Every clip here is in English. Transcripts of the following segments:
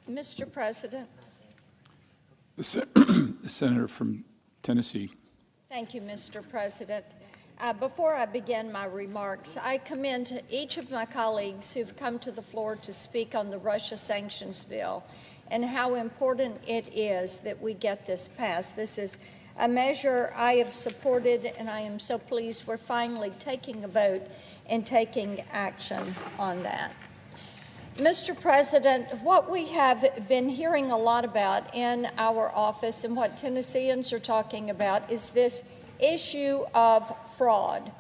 Mr. President. The senator from Tennessee. Thank you, Mr. President. Before I begin my remarks, I commend each of my colleagues who've come to the floor to speak on the Russia sanctions bill and how important it is that we get this passed. This is a measure I have supported, and I am so pleased we're finally taking a vote and taking action on that. Mr. President, what we have been hearing a lot about in our office and what Tennesseans are talking about is this issue of fraud.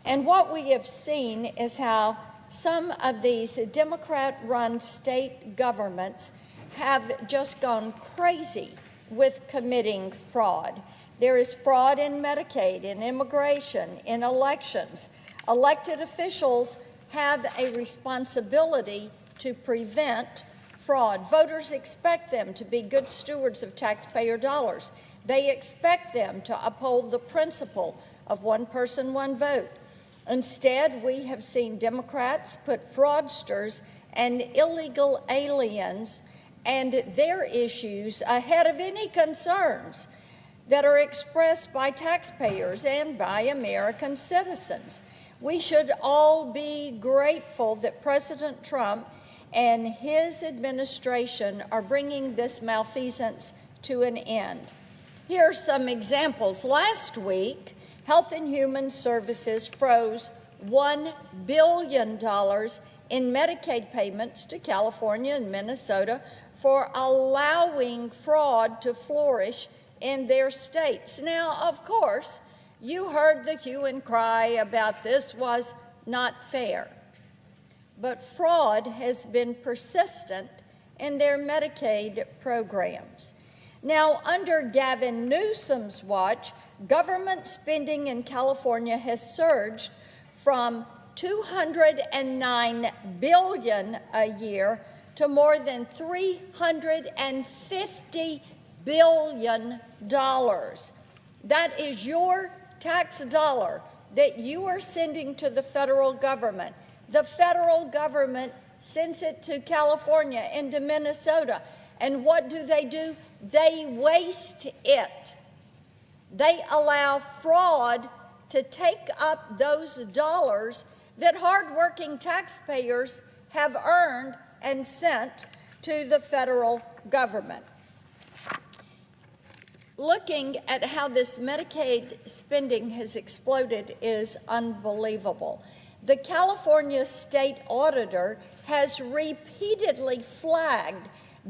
And what we have seen is how some of these Democrat-run state governments have just gone crazy with committing fraud. There is fraud in Medicaid, in immigration, in elections. Elected officials have a responsibility to prevent fraud. Voters expect them to be good stewards of taxpayer dollars. They expect them to uphold the principle of one person, one vote. Instead, we have seen Democrats put fraudsters and illegal aliens and their issues ahead of any concerns that are expressed by taxpayers and by American citizens. We should all be grateful that President Trump and his administration are bringing this malfeasance to an end. Here are some examples. Last week, Health and Human Services froze $1 billion in Medicaid payments to California and Minnesota for allowing fraud to flourish in their states. Now, of course, you heard the hue and cry about this was not fair. But fraud has been persistent in their Medicaid programs. Now, under Gavin Newsom's watch, government spending in California has surged from $209 billion a year to more than $350 billion. That is your tax dollar that you are sending to the federal government. The federal government sends it to California and to Minnesota. And what do? They waste it. They allow fraud to take up those dollars that hardworking taxpayers have earned and sent to the federal government. Looking at how this Medicaid spending has exploded is unbelievable. The California state auditor has repeatedly flagged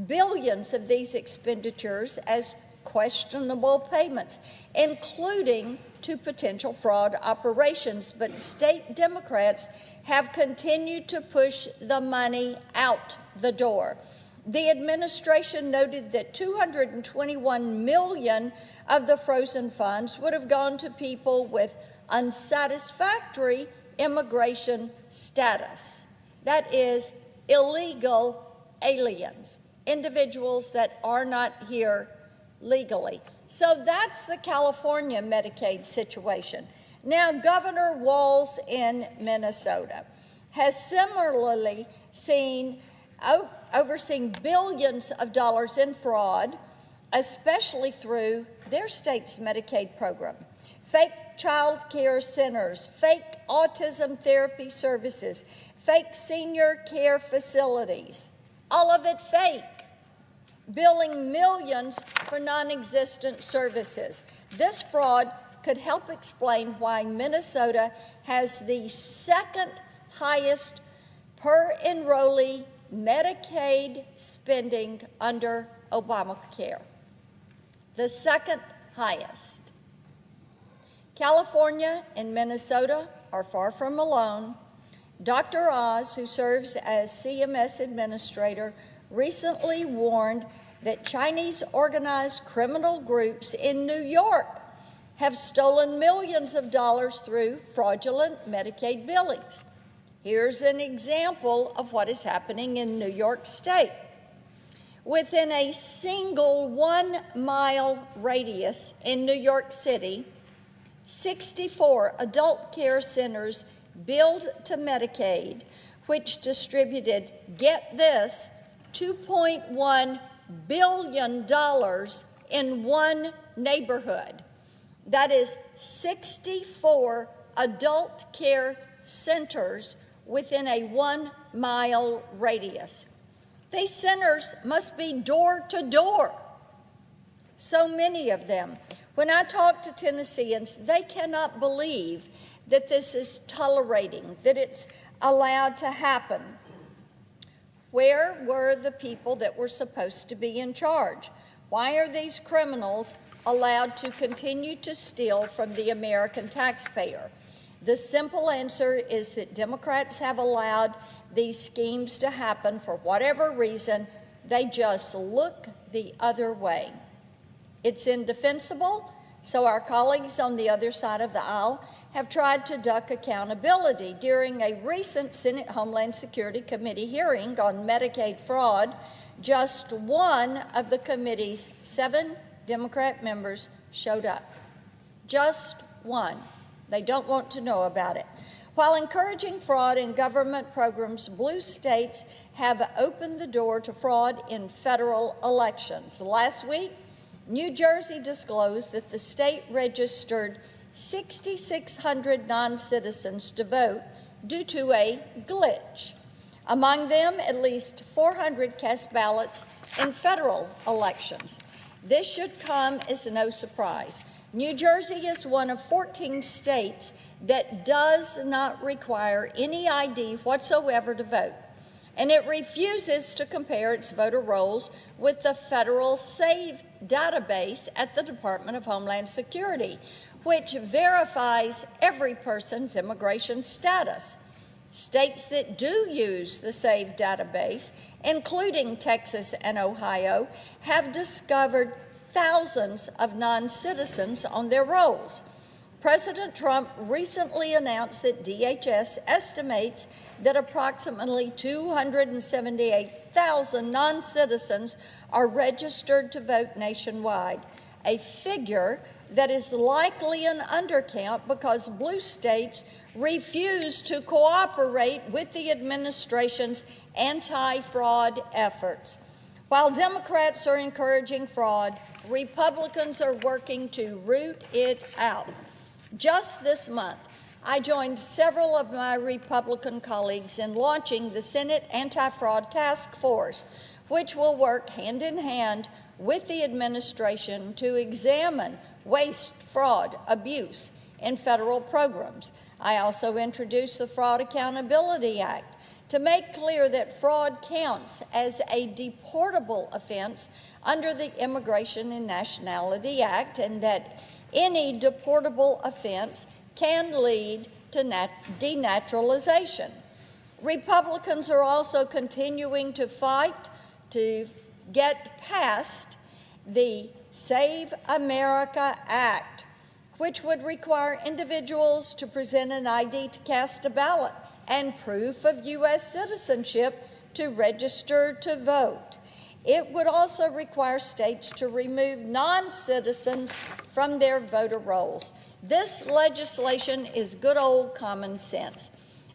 billions of these expenditures as questionable payments, including to potential fraud operations. But state Democrats have continued to push the money out the door. The administration noted that $221 million of the frozen funds would have gone to people with unsatisfactory immigration status. That is, illegal aliens, individuals that are not here legally. So that's the California Medicaid situation. Now, Governor Walz in Minnesota has similarly overseen billions of dollars in fraud, especially through their state's Medicaid program. Fake child care centers, fake autism therapy services, fake senior care facilities, all of it fake, billing millions for non-existent services. This fraud could help explain why Minnesota has the second highest per enrollee Medicaid spending under Obamacare. The second highest. California and Minnesota are far from alone. Dr. Oz, who serves as CMS administrator, recently warned that Chinese organized criminal groups in New York have stolen millions of dollars through fraudulent Medicaid billings. Here's an example of what is happening in New York State. Within a single 1-mile radius in New York City, 64 adult care centers billed to Medicaid, which distributed, get this, $2.1 billion in one neighborhood. That is 64 adult care centers within a 1-mile radius. These centers must be door to door. So many of them. When I talk to Tennesseans, they cannot believe that this is tolerating, that it's allowed to happen. Where were the people that were supposed to be in charge? Why are these criminals allowed to continue to steal from the American taxpayer? The simple answer is that Democrats have allowed these schemes to happen for whatever reason. They just look the other way. It's indefensible, so our colleagues on the other side of the aisle have tried to duck accountability. During a recent Senate Homeland Security Committee hearing on Medicaid fraud, just one of the committee's 7 Democrat members showed up. Just one. They don't want to know about it. While encouraging fraud in government programs, blue states have opened the door to fraud in federal elections. Last week, New Jersey disclosed that the state registered 6,600 non-citizens to vote due to a glitch. Among them, at least 400 cast ballots in federal elections. This should come as no surprise. New Jersey is one of 14 states that does not require any ID whatsoever to vote, and it refuses to compare its voter rolls with the federal SAVE database at the Department of Homeland Security, which verifies every person's immigration status. States that do use the SAVE database, including Texas and Ohio, have discovered thousands of non-citizens on their rolls. President Trump recently announced that DHS estimates that approximately 278,000 non-citizens are registered to vote nationwide, a figure that is likely an undercount because blue states refuse to cooperate with the administration's anti-fraud efforts. While Democrats are encouraging fraud, Republicans are working to root it out. Just this month, I joined several of my Republican colleagues in launching the Senate Anti-Fraud Task Force, which will work hand in hand with the administration to examine waste, fraud, abuse in federal programs. I also introduced the Fraud Accountability Act to make clear that fraud counts as a deportable offense under the Immigration and Nationality Act, and that any deportable offense can lead to denaturalization. Republicans are also continuing to fight to get past the Save America Act, which would require individuals to present an ID to cast a ballot and proof of U.S. citizenship to register to vote. It would also require states to remove non-citizens from their voter rolls. This legislation is good old common sense.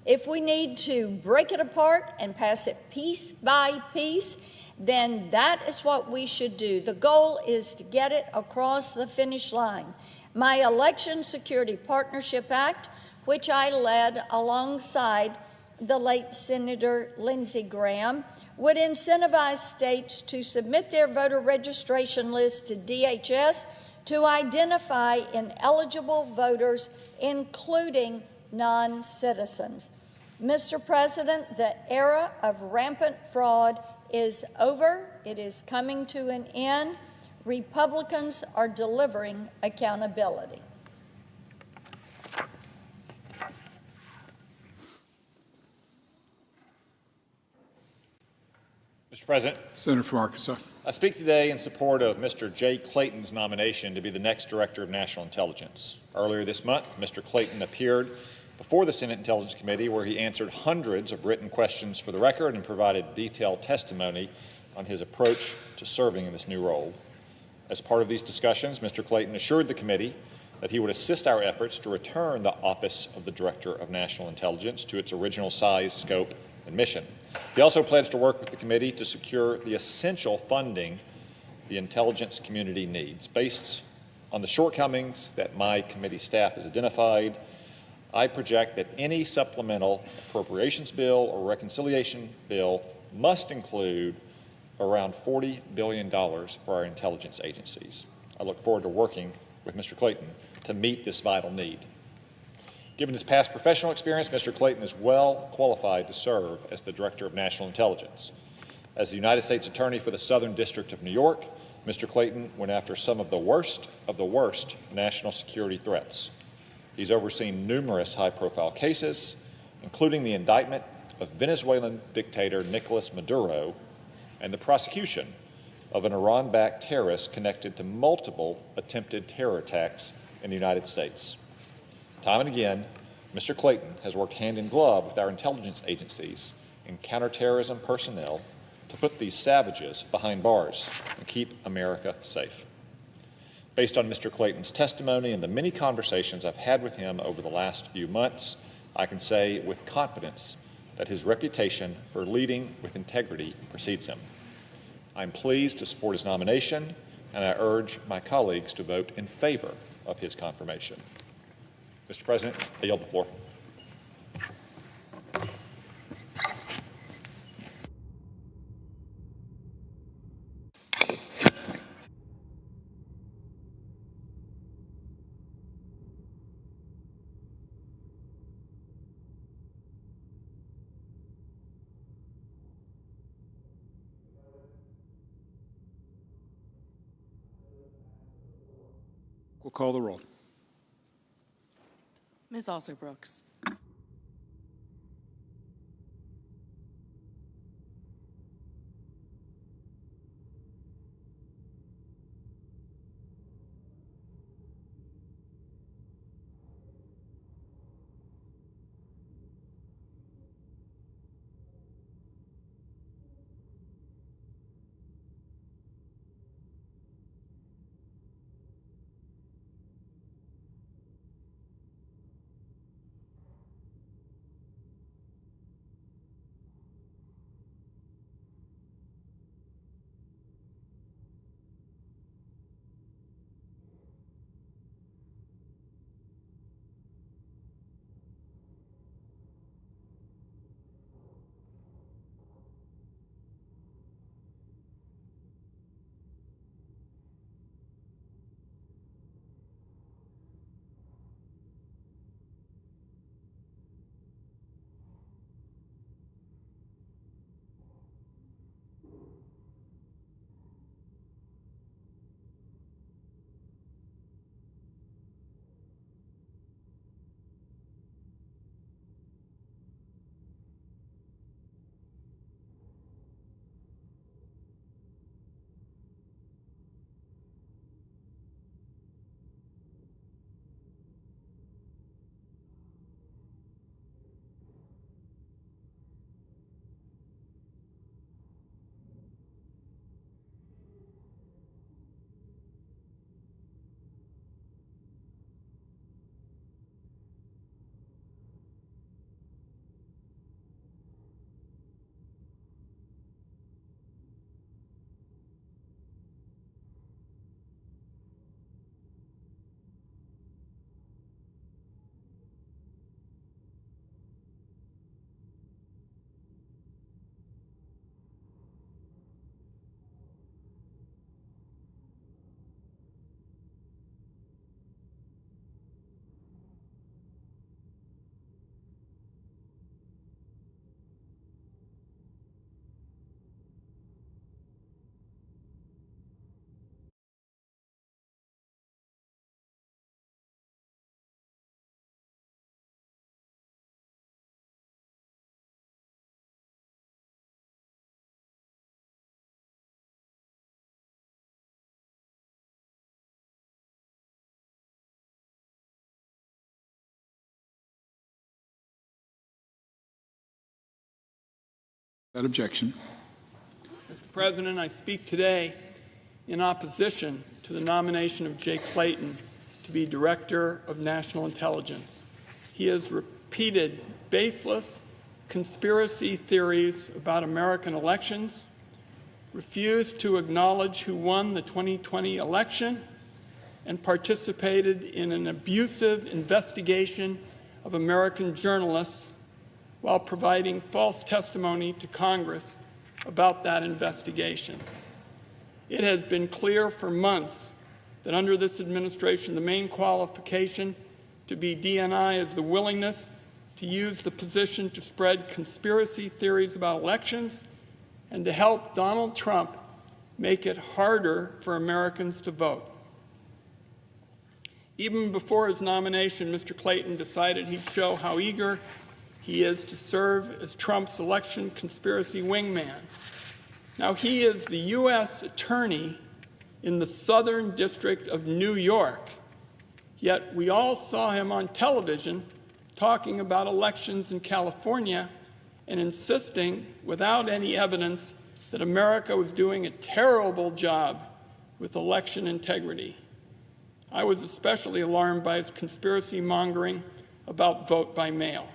If we need to break it apart and pass it piece by piece, then that is what we should do. The goal is to get it across the finish line. My Election Security Partnership Act, which I led alongside the late Senator Lindsey Graham, would incentivize states to submit their voter registration list to DHS to identify ineligible voters, including non-citizens. Mr. President, the era of rampant fraud is over. It is coming to an end. Republicans are delivering accountability. Mr. President. Senator from Arkansas. I speak today in support of Mr. Jay Clayton's nomination to be the next Director of National Intelligence. Earlier this month, Mr. Clayton appeared before the Senate Intelligence Committee, where he answered hundreds of written questions for the record and provided detailed testimony on his approach to serving in this new role. As part of these discussions, Mr. Clayton assured the committee that he would assist our efforts to return the Office of the Director of National Intelligence to its original size, scope, and mission. He also pledged to work with the committee to secure the essential funding the intelligence community needs. Based on the shortcomings that my committee staff has identified, I project that any supplemental appropriations bill or reconciliation bill must include around $40 billion for our intelligence agencies. I look forward to working with Mr. Clayton to meet this vital need. Given his past professional experience, Mr. Clayton is well qualified to serve as the Director of National Intelligence. As the United States Attorney for the Southern District of New York, Mr. Clayton went after some of the worst national security threats. He's overseen numerous high-profile cases, including the indictment of Venezuelan dictator Nicolas Maduro and the prosecution of an Iran-backed terrorist connected to multiple attempted terror attacks in the United States. Time and again, Mr. Clayton has worked hand in glove with our intelligence agencies and counterterrorism personnel to put these savages behind bars and keep America safe. Based on Mr. Clayton's testimony and the many conversations I've had with him over the last few months, I can say with confidence that his reputation for leading with integrity precedes him. I'm pleased to support his nomination, and I urge my colleagues to vote in favor of his confirmation. Mr. President, I yield the floor. We'll call the roll. Ms. Alsor-Brooks. That objection. Mr. President, I speak today in opposition to the nomination of Jay Clayton to be Director of National Intelligence. He has repeated baseless, conspiracy theories about American elections, refused to acknowledge who won the 2020 election, and participated in an abusive investigation of American journalists while providing false testimony to Congress about that investigation. It has been clear for months that under this administration, the main qualification to be DNI is the willingness to use the position to spread conspiracy theories about elections and to help Donald Trump make it harder for Americans to vote. Even before his nomination, Mr. Clayton decided he'd show how eager he is to serve as Trump's election conspiracy wingman. Now, he is the U.S. attorney in the Southern District of New York, yet we all saw him on television talking about elections in California and insisting, without any evidence, that America was doing a terrible job with election integrity. I was especially alarmed by his conspiracy mongering about vote by mail.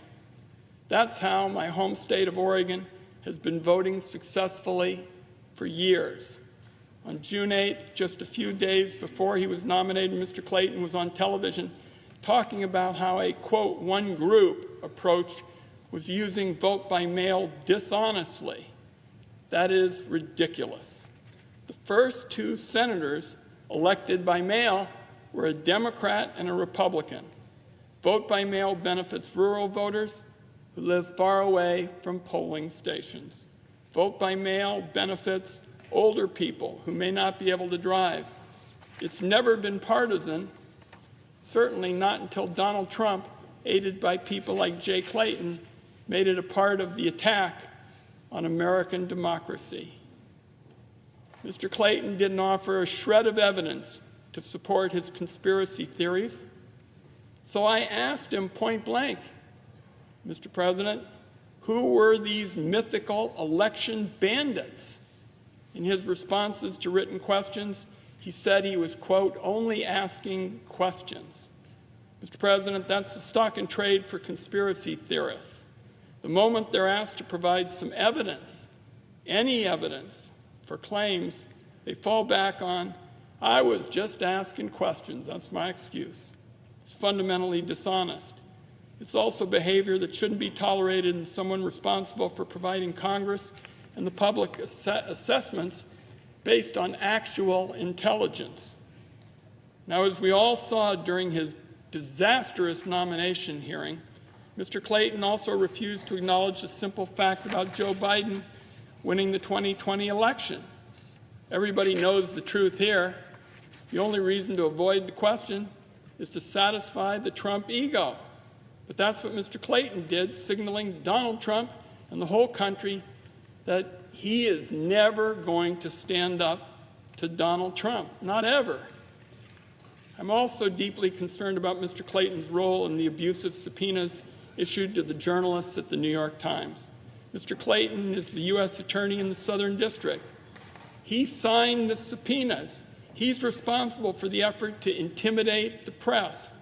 That's how my home state of Oregon has been voting successfully for years. On June 8th, just a few days before he was nominated, Mr. Clayton was on television talking about how a, quote, one group approach was using vote by mail dishonestly. That is ridiculous. The first two senators elected by mail were a Democrat and a Republican. Vote by mail benefits rural voters who live far away from polling stations. Vote by mail benefits older people who may not be able to drive. It's never been partisan, certainly not until Donald Trump, aided by people like Jay Clayton, made it a part of the attack on American democracy. Mr. Clayton didn't offer a shred of evidence to support his conspiracy theories, so I asked him point blank, Mr. President, who were these mythical election bandits? In his responses to written questions, he said he was, quote, only asking questions. Mr. President, that's the stock and trade for conspiracy theorists. The moment they're asked to provide some evidence, any evidence for claims, they fall back on, I was just asking questions. That's my excuse. It's fundamentally dishonest. It's also behavior that shouldn't be tolerated in someone responsible for providing Congress and the public assessments based on actual intelligence. Now, as we all saw during his disastrous nomination hearing, Mr. Clayton also refused to acknowledge the simple fact about Joe Biden winning the 2020 election. Everybody knows the truth here. The only reason to avoid the question is to satisfy the Trump ego. But that's what Mr. Clayton did, signaling Donald Trump and the whole country that he is never going to stand up to Donald Trump, not ever. I'm also deeply concerned about Mr. Clayton's role in the abusive subpoenas issued to the journalists at the New York Times. Mr. Clayton is the U.S. Attorney in the Southern District. He signed the subpoenas. He's responsible for the effort to intimidate the press.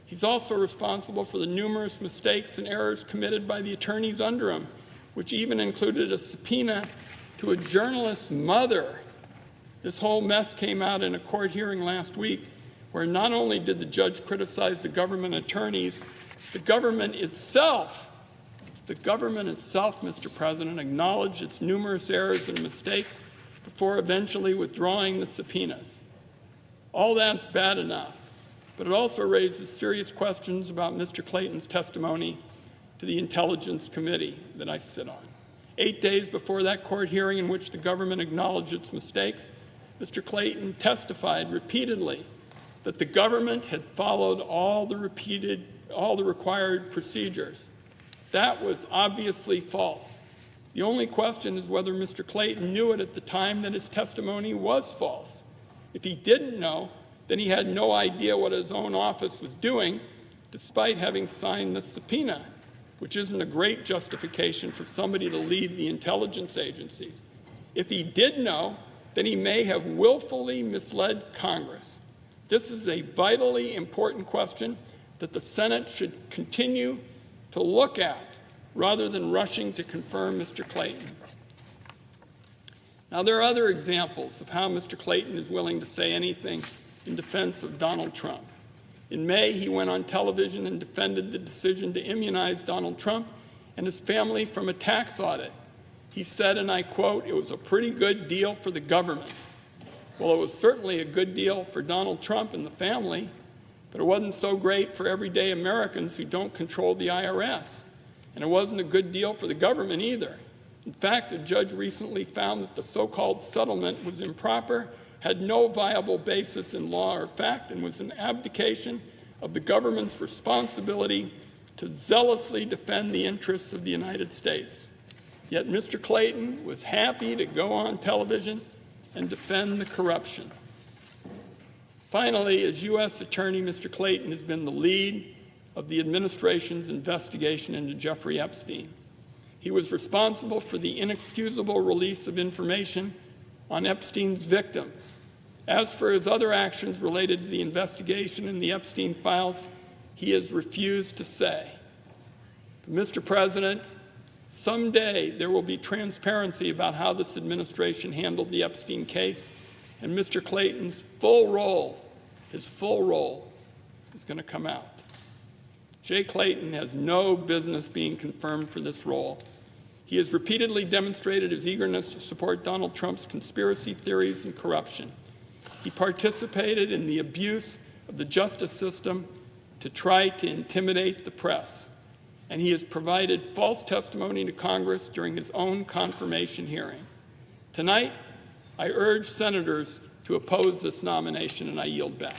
He's also responsible for the numerous mistakes and errors committed by the attorneys under him, which even included a subpoena to a journalist's mother. This whole mess came out in a court hearing last week, where not only did the judge criticize the government attorneys, the government itself, Mr. President, acknowledged its numerous errors and mistakes before eventually withdrawing the subpoenas. All that's bad enough, but it also raises serious questions about Mr. Clayton's testimony to the Intelligence Committee that I sit on. 8 days before that court hearing in which the government acknowledged its mistakes, Mr. Clayton testified repeatedly that the government had followed all the required procedures. That was obviously false. The only question is whether Mr. Clayton knew it at the time that his testimony was false. If he didn't know, then he had no idea what his own office was doing, despite having signed the subpoena, which isn't a great justification for somebody to lead the intelligence agencies. If he did know, then he may have willfully misled Congress. This is a vitally important question that the Senate should continue to look at. rather than rushing to confirm Mr. Clayton. Now, there are other examples of how Mr. Clayton is willing to say anything in defense of Donald Trump. In May, he went on television and defended the decision to immunize Donald Trump and his family from a tax audit. He said, and I quote, "It was a pretty good deal for the government." Well, it was certainly a good deal for Donald Trump and the family, but it wasn't so great for everyday Americans who don't control the IRS. And it wasn't a good deal for the government either. In fact, a judge recently found that the so-called settlement was improper, had no viable basis in law or fact, and was an abdication of the government's responsibility to zealously defend the interests of the United States. Yet Mr. Clayton was happy to go on television and defend the corruption. Finally, as U.S. Attorney, Mr. Clayton has been the lead of the administration's investigation into Jeffrey Epstein. He was responsible for the inexcusable release of information on Epstein's victims. As for his other actions related to the investigation in the Epstein files, he has refused to say. But Mr. President, someday there will be transparency about how this administration handled the Epstein case, and Mr. Clayton's full role, his full role, is going to come out. Jay Clayton has no business being confirmed for this role. He has repeatedly demonstrated his eagerness to support Donald Trump's conspiracy theories and corruption. He participated in the abuse of the justice system to try to intimidate the press. And he has provided false testimony to Congress during his own confirmation hearing. Tonight, I urge senators to oppose this nomination, and I yield back.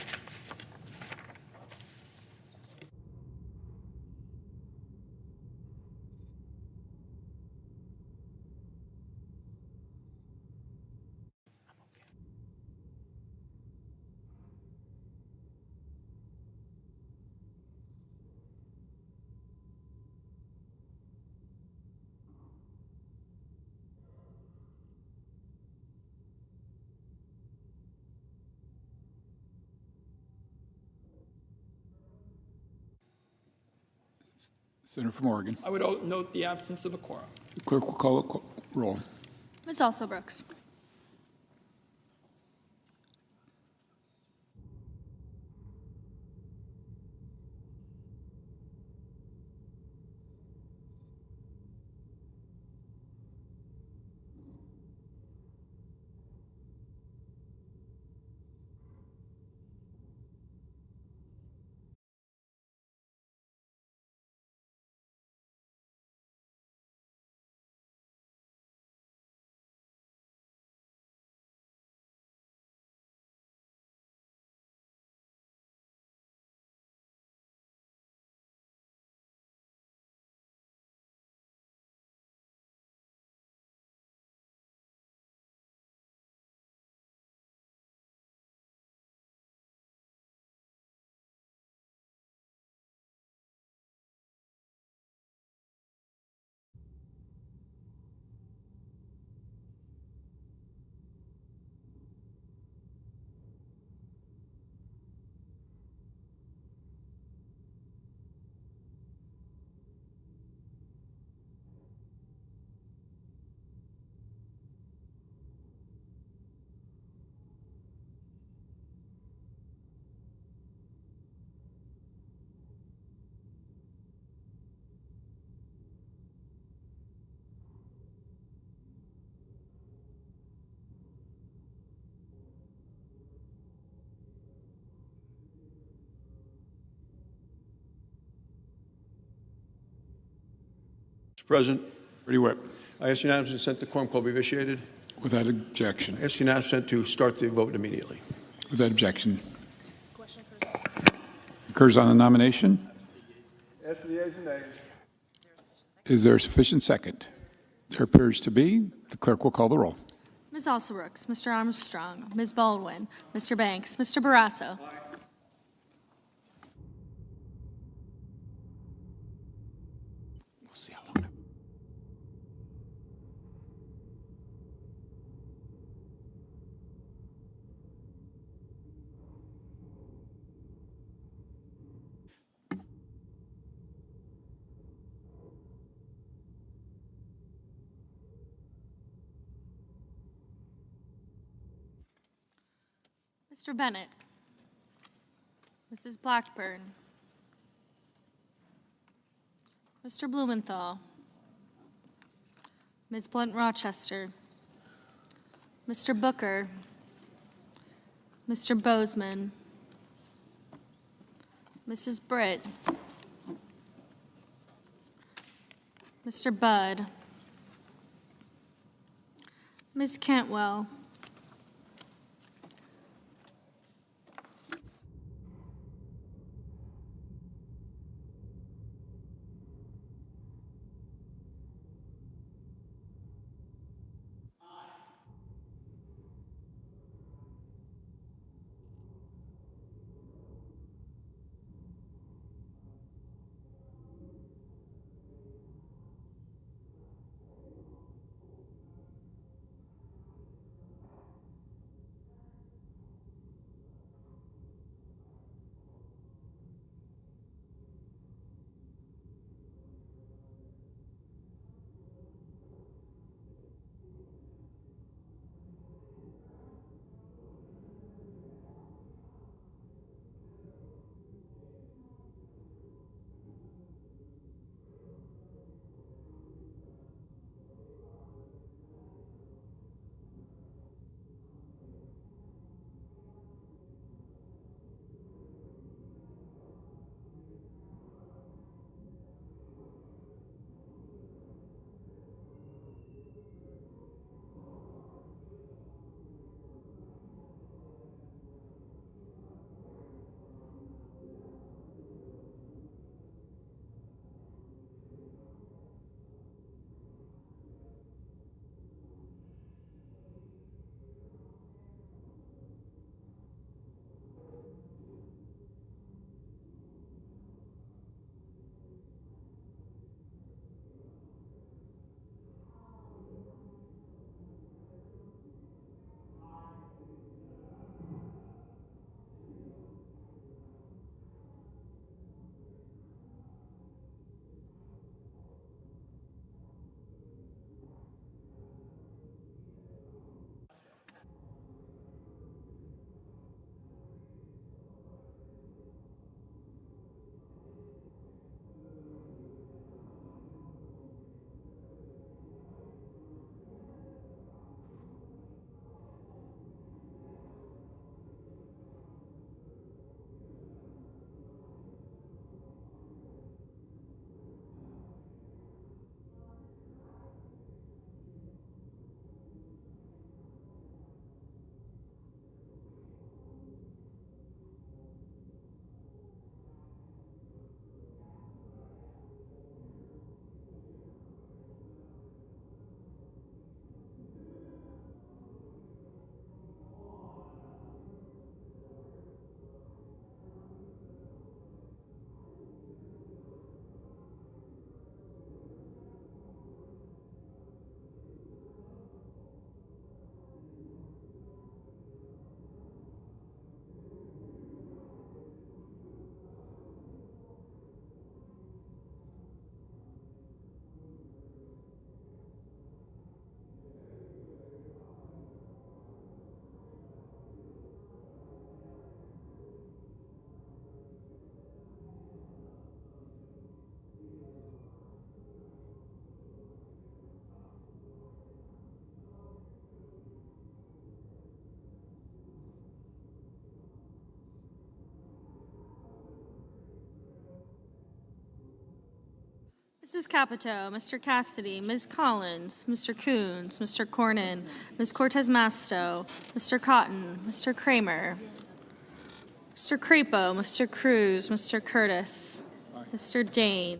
Senator from Oregon. I would note the absence of a quorum. The clerk will call a roll. Ms. Alsobrooks. Mr. President, Ready, Whip. I ask unanimous consent the quorum call be vitiated. Without objection. I ask unanimous consent to start the vote immediately. Without objection. Occurs on the nomination. As for the ayes and nays. Is there a sufficient second? There appears to be. The clerk will call the roll. Ms. Alsobrooks, Mr. Armstrong, Ms. Baldwin, Mr. Banks, Mr. Barrasso. We'll see how long. Mr. Bennett, Mrs. Blackburn, Mr. Blumenthal, Ms. Blunt-Rochester, Mr. Booker, Mr. Bozeman, Mrs. Britt, Mr. Budd, Ms. Cantwell, Mrs. Capito, Mr. Cassidy, Ms. Collins, Mr. Coons, Mr. Cornyn, Ms. Cortez Masto, Mr. Cotton, Mr. Kramer, Mr. Crapo, Mr. Cruz, Mr. Curtis, Mr. Dane,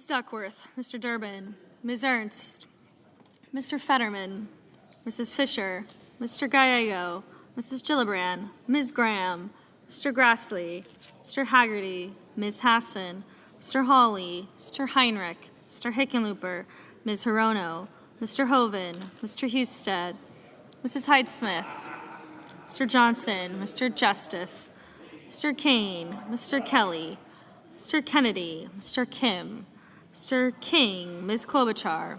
Ms. Duckworth, Mr. Durbin, Ms. Ernst, Mr. Fetterman, Mrs. Fisher, Mr. Gallego, Mrs. Gillibrand, Ms. Graham, Mr. Grassley, Mr. Haggerty, Ms. Hassan, Mr. Hawley, Mr. Heinrich, Mr. Hickenlooper, Ms. Hirono, Mr. Hoven, Mr. Husted, Mrs. Hyde-Smith, Mr. Johnson, Mr. Justice, Mr. Kane, Mr. Kelly, Mr. Kennedy, Mr. Kim, Mr. King, Ms. Klobuchar,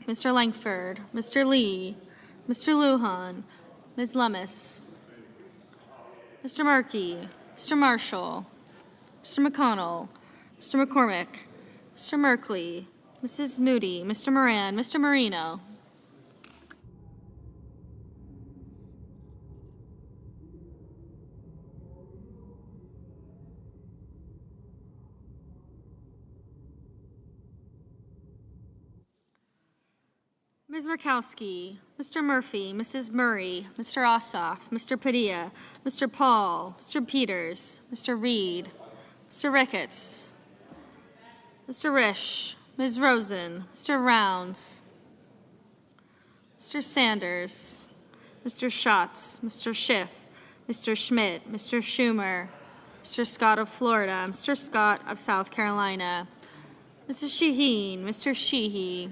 Mr. Langford, Mr. Lee, Mr. Lujan, Ms. Lummis, Mr. Murphy, Mr. Marshall, Mr. McConnell, Mr. McCormick, Mr. Merkley, Mrs. Moody, Mr. Moran, Mr. Marino. Ms. Murkowski, Mr. Murphy, Mrs. Murray, Mr. Ossoff, Mr. Padilla, Mr. Paul, Mr. Peters, Mr. Reed, Mr. Ricketts, Mr. Risch, Ms. Rosen, Mr. Rounds, Mr. Sanders, Mr. Schatz, Mr. Schiff, Mr. Schmidt, Mr. Schumer, Mr. Scott of Florida, Mr. Scott of South Carolina, Mrs. Shaheen, Mr. Sheehy,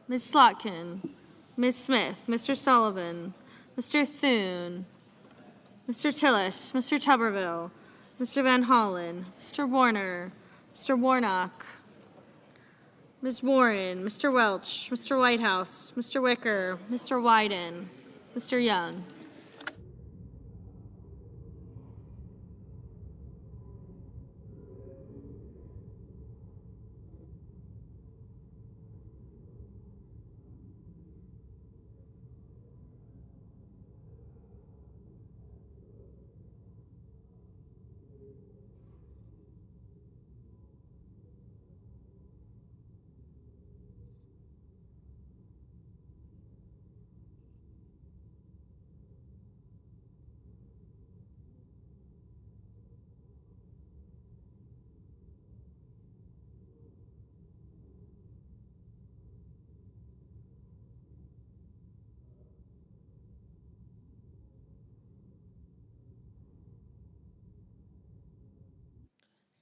Ms. Slotkin, Ms. Smith, Mr. Sullivan, Mr. Thune, Mr. Tillis, Mr. Tuberville, Mr. Van Hollen, Mr. Warner, Mr. Warnock, Ms. Warren, Mr. Welch, Mr. Whitehouse, Mr. Wicker, Mr. Wyden, Mr. Young.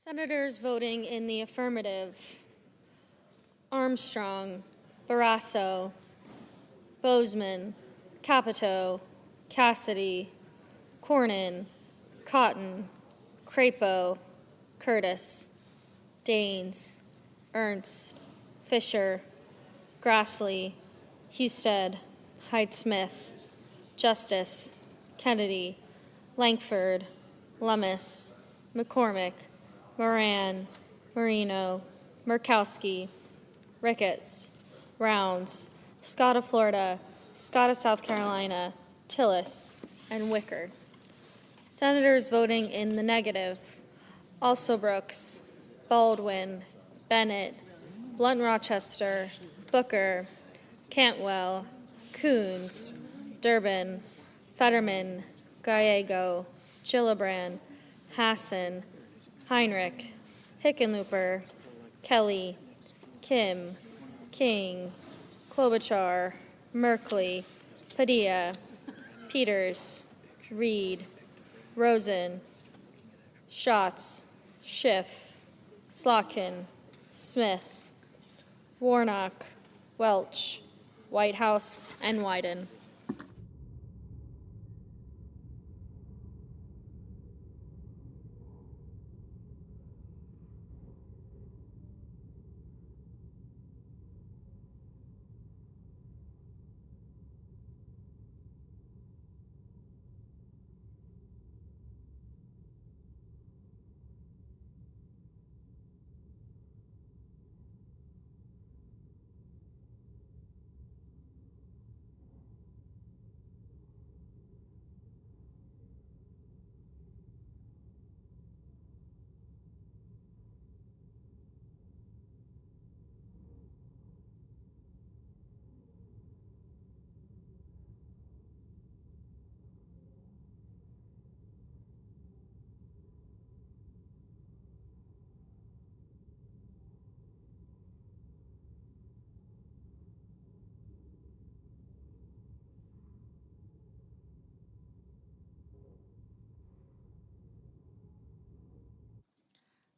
Senators voting in the affirmative: Armstrong, Barrasso, Bozeman, Capito, Cassidy, Cornyn, Cotton, Crapo, Curtis, Daines, Ernst, Fisher, Grassley, Husted, Hyde-Smith, Justice, Kennedy, Langford, Lummis, McCormick, Moran, Marino, Murkowski, Ricketts, Rounds, Scott of Florida, Scott of South Carolina, Tillis, and Wicker. Senators voting in the negative: also Brooks, Baldwin, Bennett, Blunt Rochester, Booker, Cantwell, Coons, Durbin, Fetterman, Gallego, Gillibrand, Hassan, Heinrich, Hickenlooper, Kelly, Kim, King, Klobuchar, Merkley, Padilla, Peters, Reed, Rosen, Schatz, Schiff, Slotkin, Smith, Warnock, Welch, Whitehouse, and Wyden.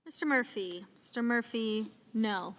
Mr. Murphy. Mr. Murphy, no.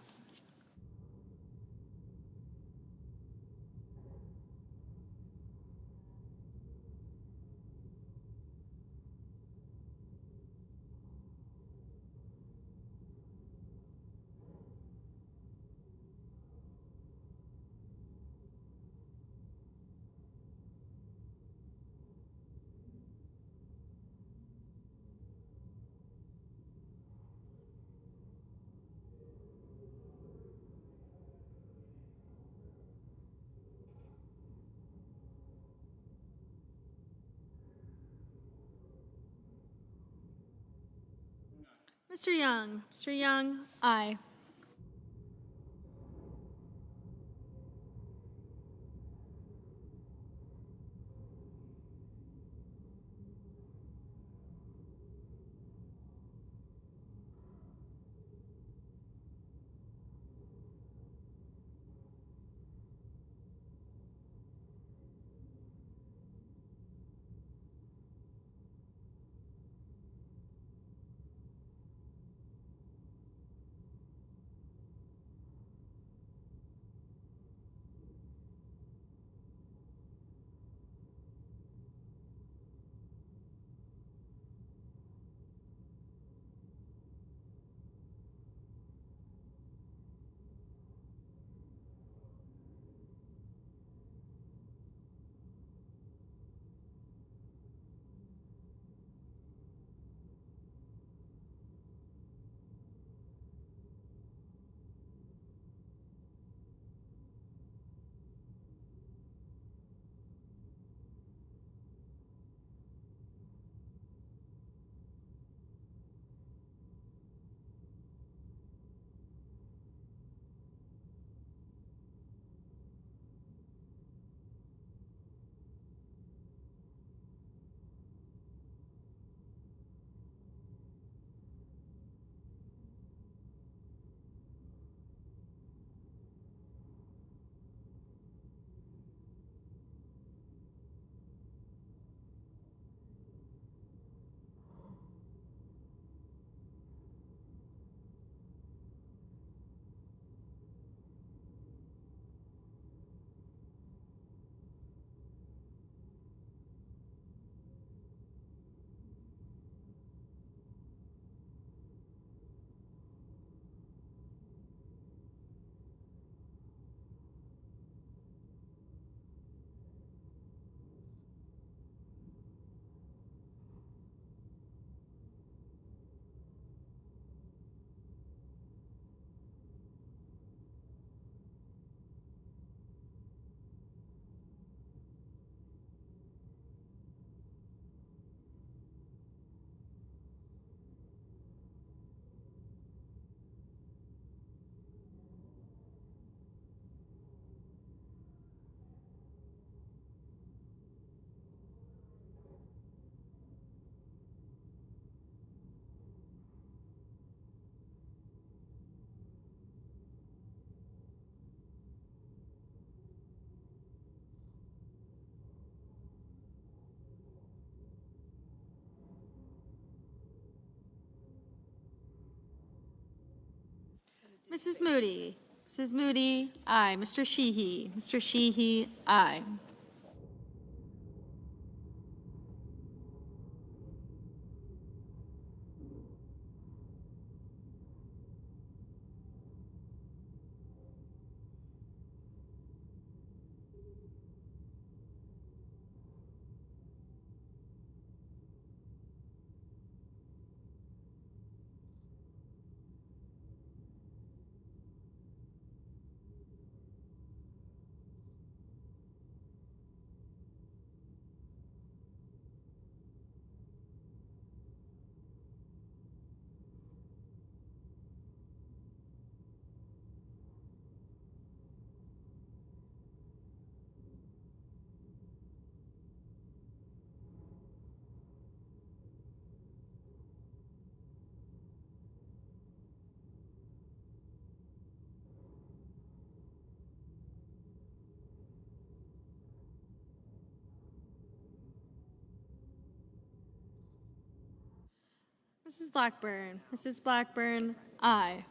Mr. Young. Mr. Young, aye. Mrs. Moody. Mrs. Moody, aye. Mr. Sheehy. Mr. Sheehy, aye. Mrs. Blackburn. Mrs. Blackburn, aye.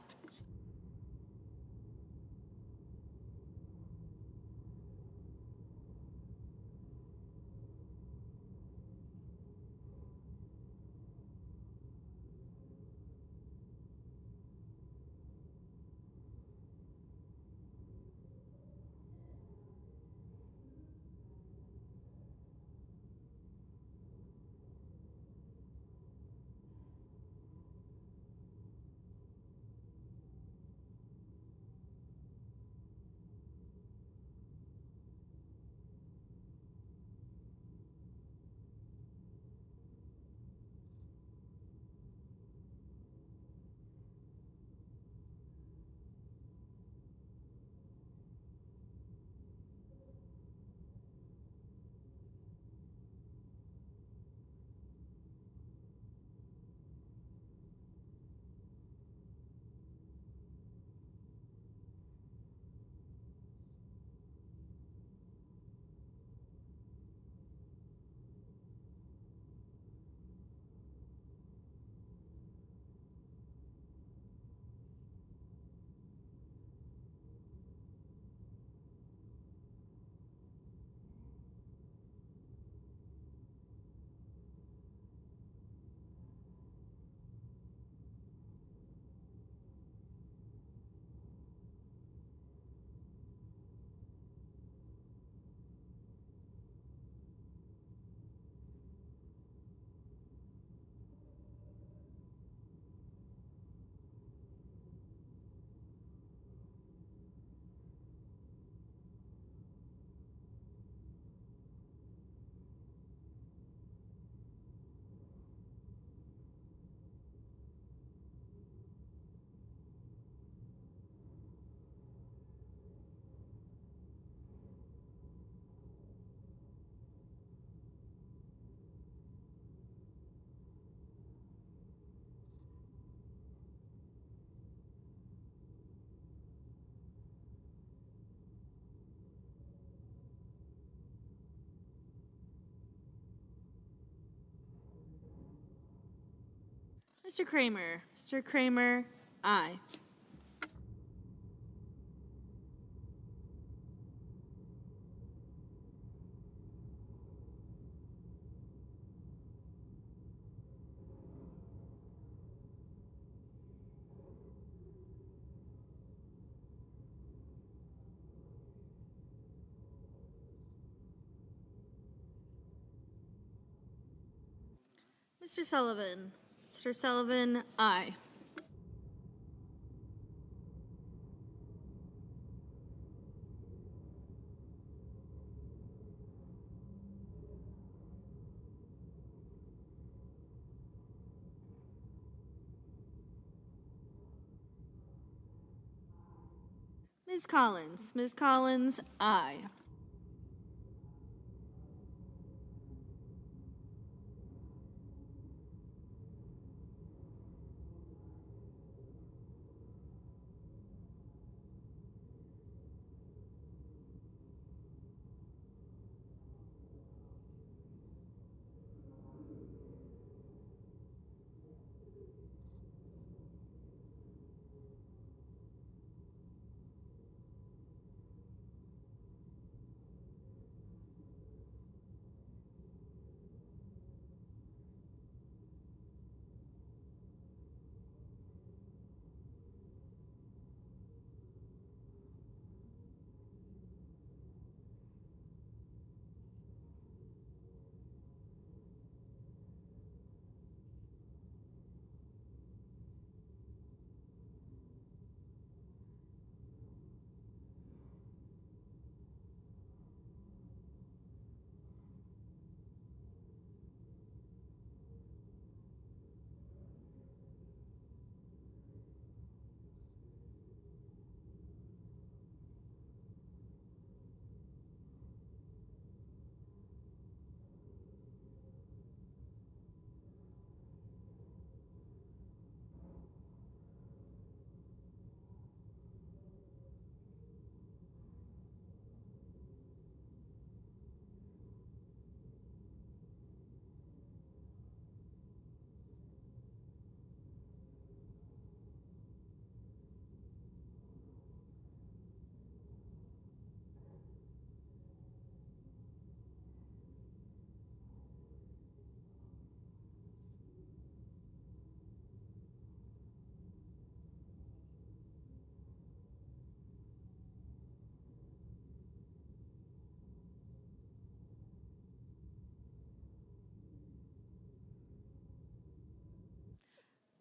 Mr. Kramer. Mr. Kramer, aye. Mr. Sullivan. Mr. Sullivan, aye. Ms. Collins. Ms. Collins, aye.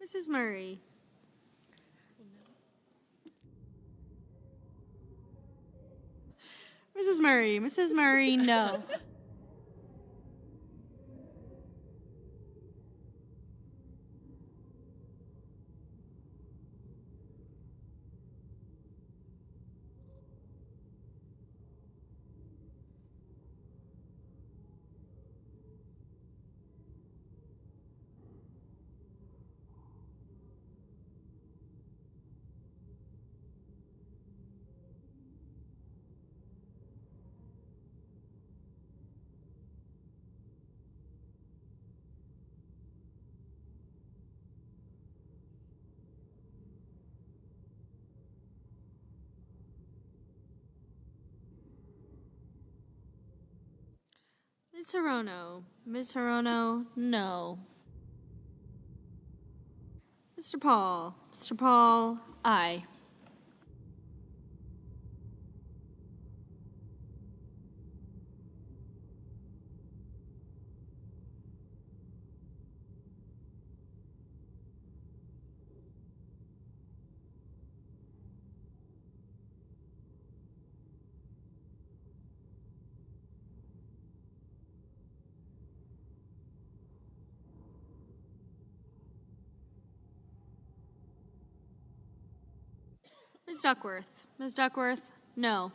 Mrs. Murray. Mrs. Murray, no. Ms. Hirono, no. Mr. Paul, aye. Ms. Duckworth, no.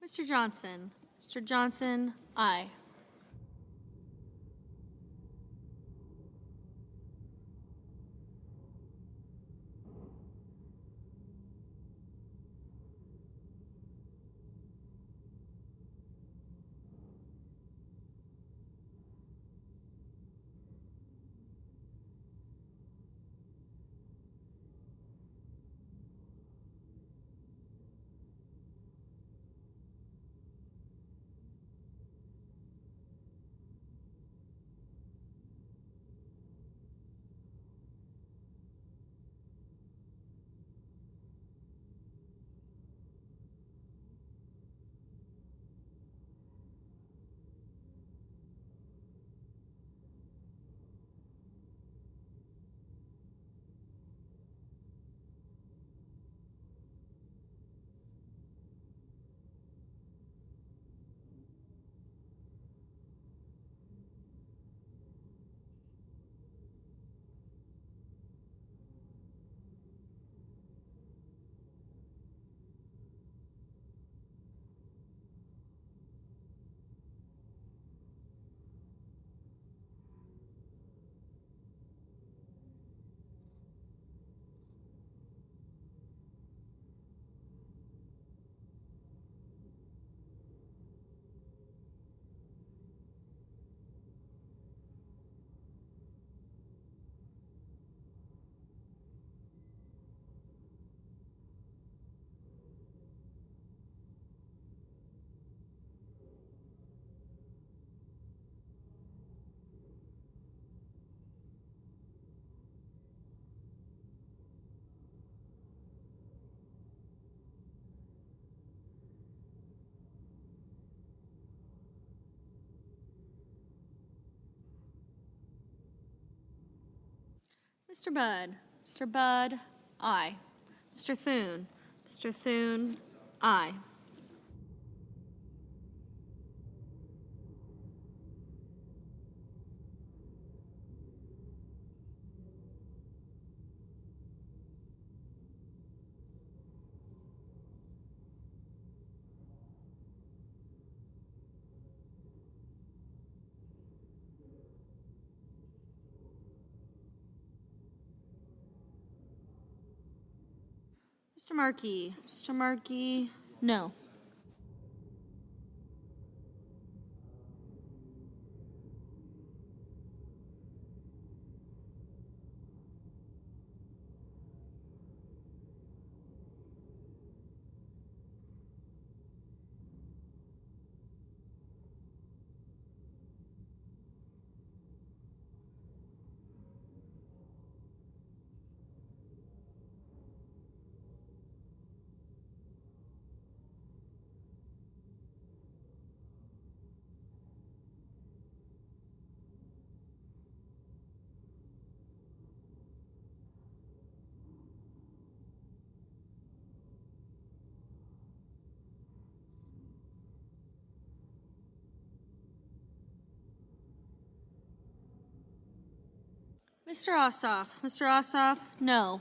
Mr. Johnson, aye. Mr. Budd. Mr. Budd, aye. Mr. Thune. Mr. Thune, aye. Mr. Markey. Mr. Markey, no. Mr. Ossoff. Mr. Ossoff, no.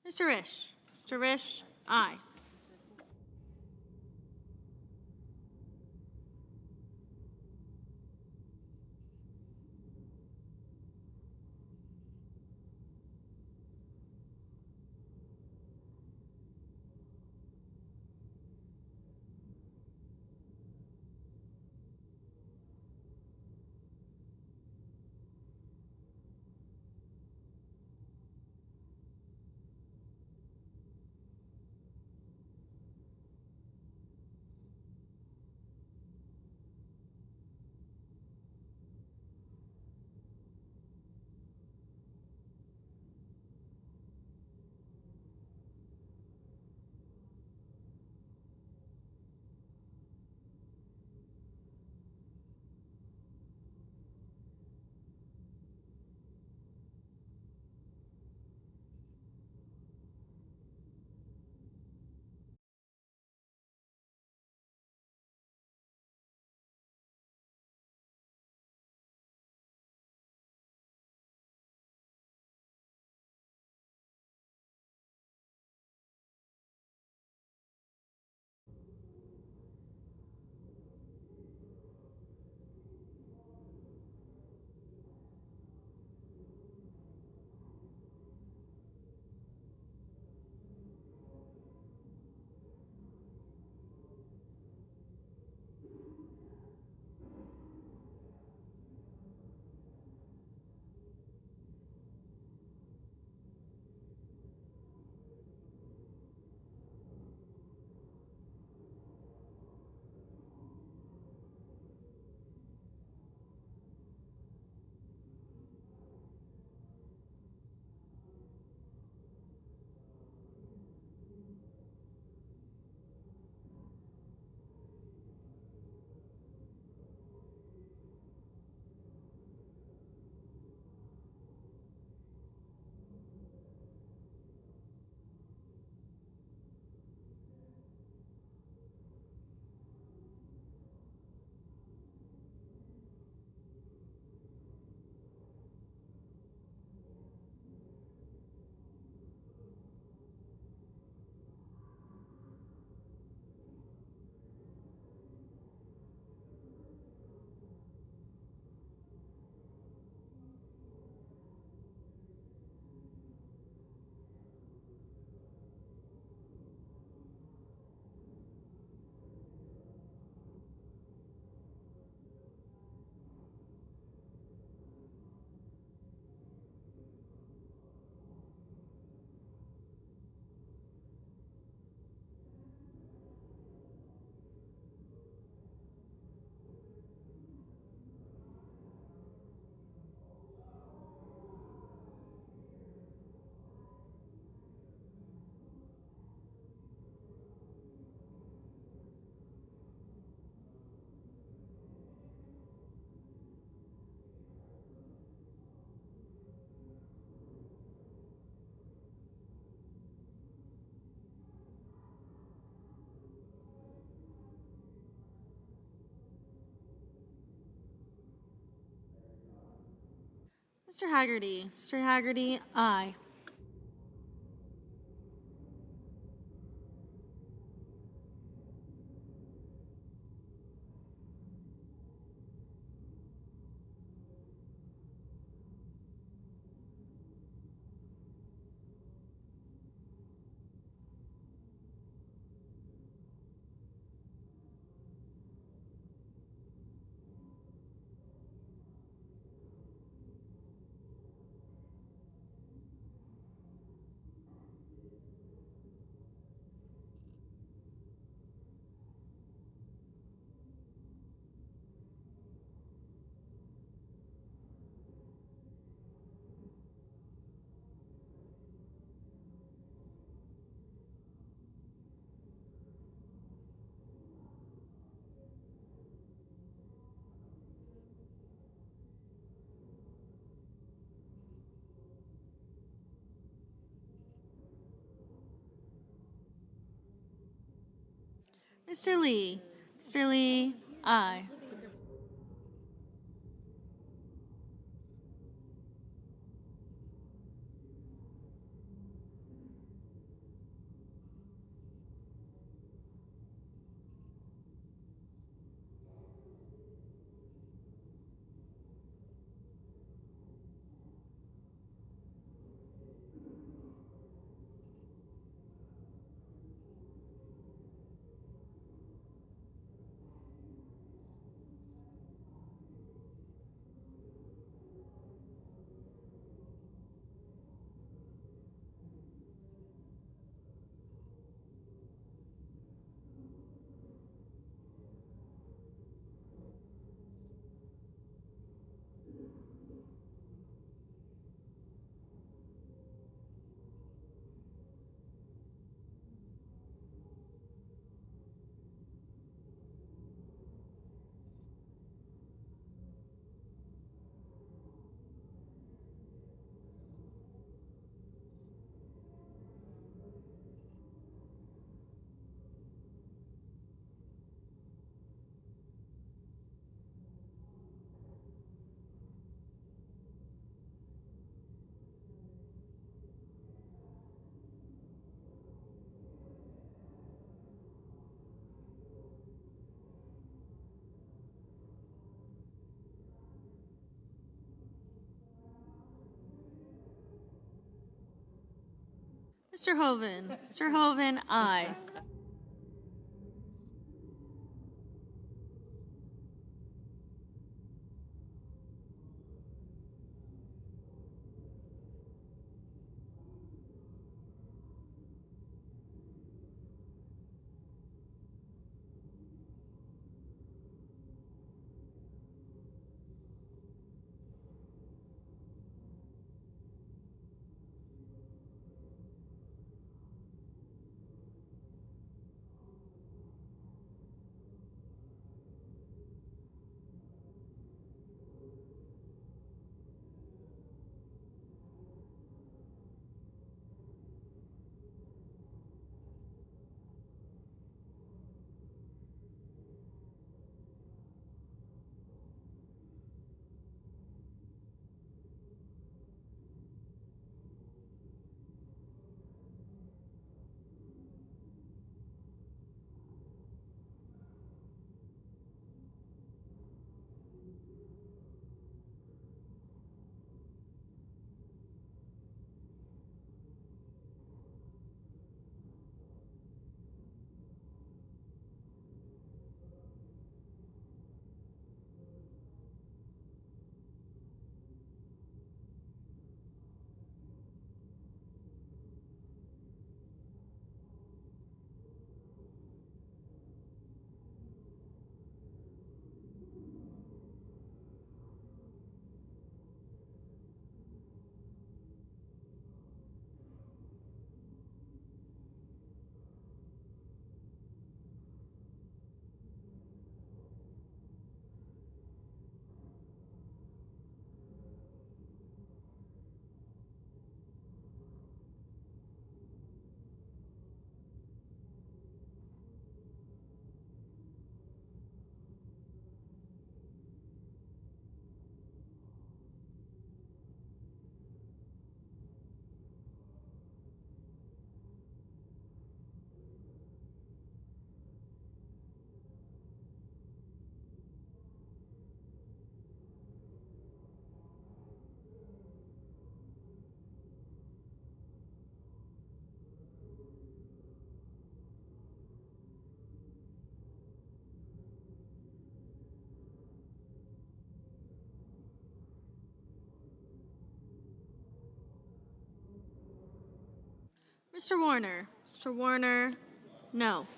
Mr. Risch. Mr. Risch, aye. Mr. Haggerty. Mr. Haggerty, aye. Mr. Lee. Mr. Lee, aye. Mr. Hoven. Mr. Hoven, aye. Mr. Warner. Mr. Warner, no.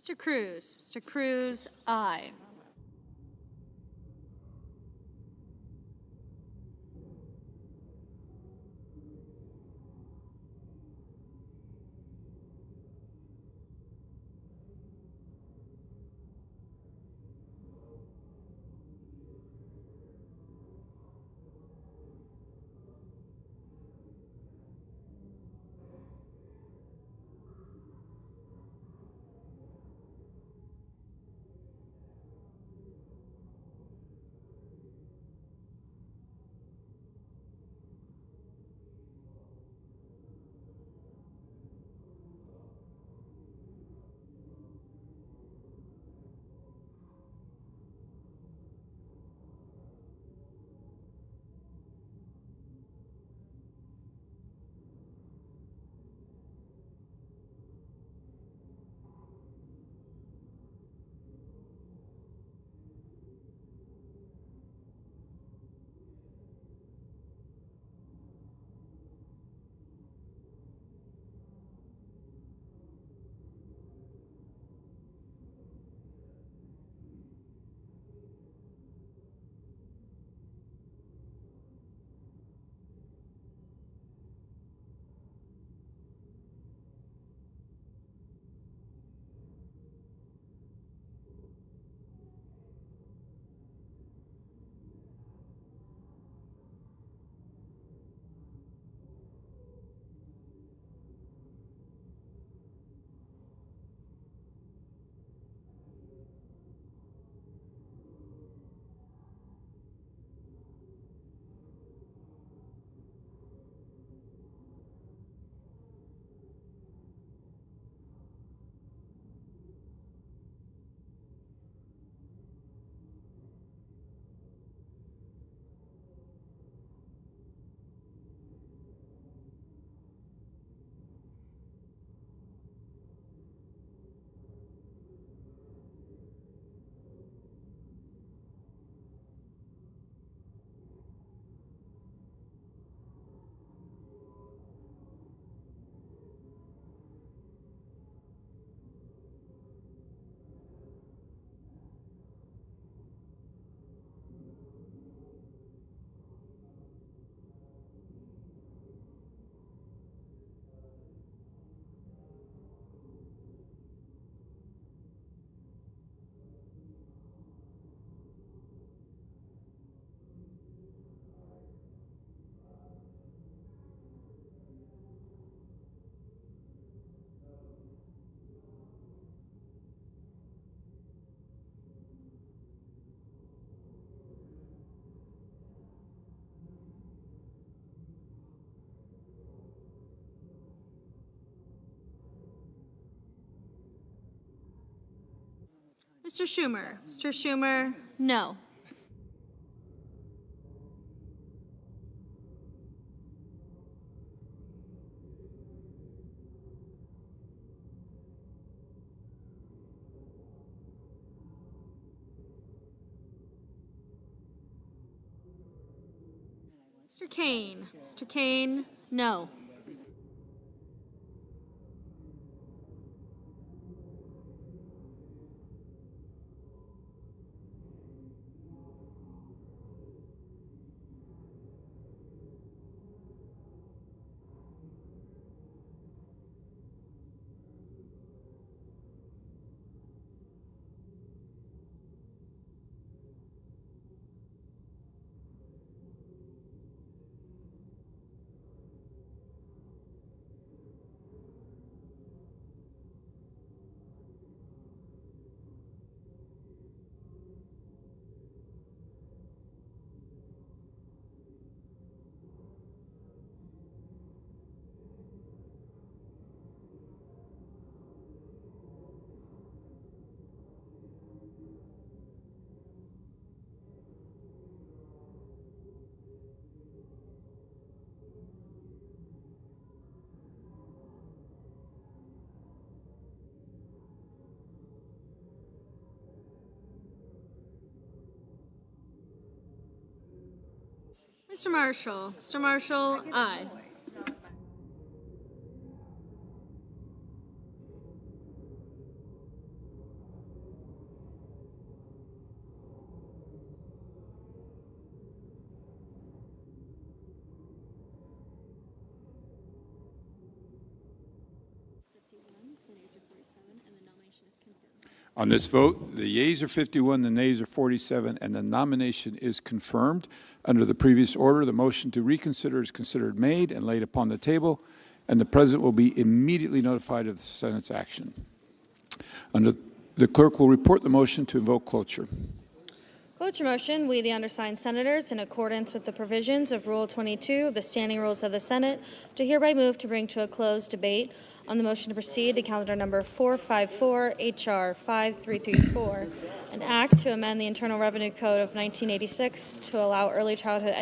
Mr. Cruz. Mr. Cruz, aye. Mr. Schumer. Mr. Schumer, no. Mr. Kane. Mr. Kane, no. Mr. Marshall. Mr. Marshall, aye. On this vote, the yeas are 51, the nays are 47, and the nomination is confirmed. Under the previous order, the motion to reconsider is considered made and laid upon the table, and the President will be immediately notified of the Senate's action. The clerk will report the motion to invoke cloture. Cloture motion, we, the undersigned senators, in accordance with the provisions of Rule 22 of the Standing Rules of the Senate, do hereby move to bring to a closed debate on the motion to proceed to calendar number 454, H.R. 5334, an act to amend the Internal Revenue Code of 1986 to allow early childhood